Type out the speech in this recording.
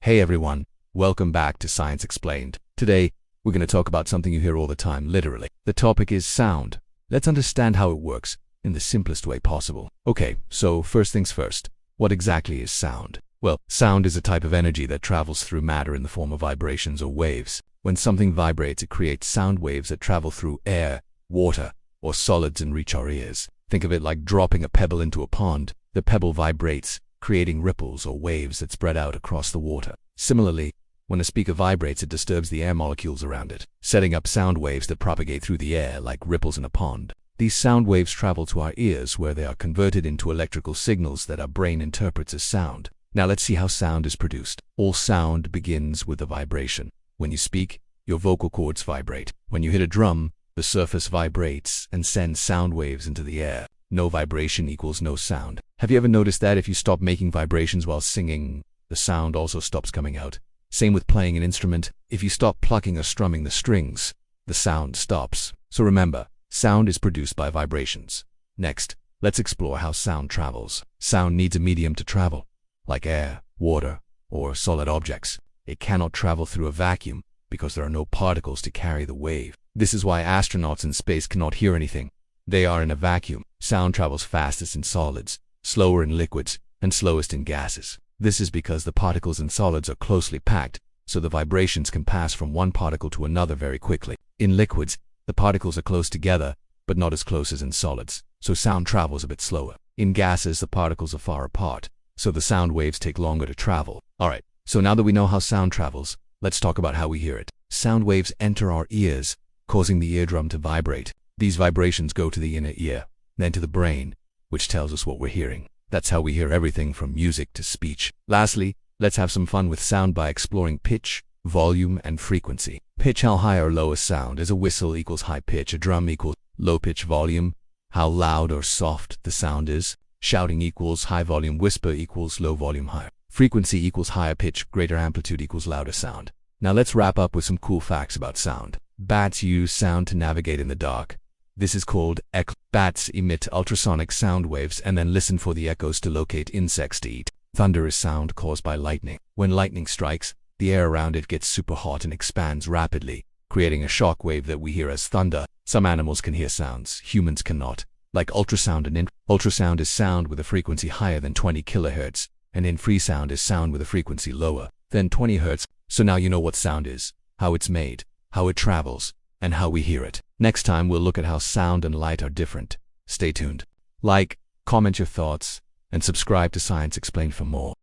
Hey everyone, welcome back to Science Explained. Today, we're going to talk about something you hear all the time, literally. The topic is sound. Let's understand how it works in the simplest way possible. Okay, so first things first, what exactly is sound? Well, sound is a type of energy that travels through matter in the form of vibrations or waves. When something vibrates, it creates sound waves that travel through air, water, or solids and reach our ears. Think of it like dropping a pebble into a pond. The pebble vibrates, creating ripples or waves that spread out across the water. Similarly, when a speaker vibrates, it disturbs the air molecules around it, setting up sound waves that propagate through the air like ripples in a pond. These sound waves travel to our ears, where they are converted into electrical signals that our brain interprets as sound. Now let's see how sound is produced. All sound begins with a vibration. When you speak, your vocal cords vibrate. When you hit a drum, the surface vibrates and sends sound waves into the air. No vibration equals no sound. Have you ever noticed that if you stop making vibrations while singing, the sound also stops coming out? Same with playing an instrument. If you stop plucking or strumming the strings, the sound stops. So remember, sound is produced by vibrations. Next, let's explore how sound travels. Sound needs a medium to travel, like air, water, or solid objects. It cannot travel through a vacuum because there are no particles to carry the wave. This is why astronauts in space cannot hear anything. They are in a vacuum. Sound travels fastest in solids, slower in liquids, and slowest in gases. This is because the particles in solids are closely packed, so the vibrations can pass from one particle to another very quickly. In liquids, the particles are close together, but not as close as in solids, so sound travels a bit slower. In gases, the particles are far apart, so the sound waves take longer to travel. Alright, so now that we know how sound travels, let's talk about how we hear it. Sound waves enter our ears, causing the eardrum to vibrate. These vibrations go to the inner ear, then to the brain, which tells us what we're hearing. That's how we hear everything from music to speech. Lastly, let's have some fun with sound by exploring pitch, volume, and frequency. Pitch: how high or low a sound is. A whistle equals high pitch, a drum equals low pitch. Volume: how loud or soft the sound is. Shouting equals high volume, whisper equals low volume, higher. Frequency equals higher pitch, greater amplitude equals louder sound. Now let's wrap up with some cool facts about sound. Bats use sound to navigate in the dark. This is called echo. Bats emit ultrasonic sound waves and then listen for the echoes to locate insects to eat. Thunder is sound caused by lightning. When lightning strikes, the air around it gets super hot and expands rapidly, creating a shock wave that we hear as thunder. Some animals can hear sounds, humans cannot, like ultrasound and infrasound. Ultrasound is sound with a frequency higher than 20 kilohertz, and infrasound is sound with a frequency lower than 20 hertz. So now you know what sound is, how it's made, how it travels, and how we hear it. Next time we'll look at how sound and light are different. Stay tuned. Like, comment your thoughts, and subscribe to Science Explained for more.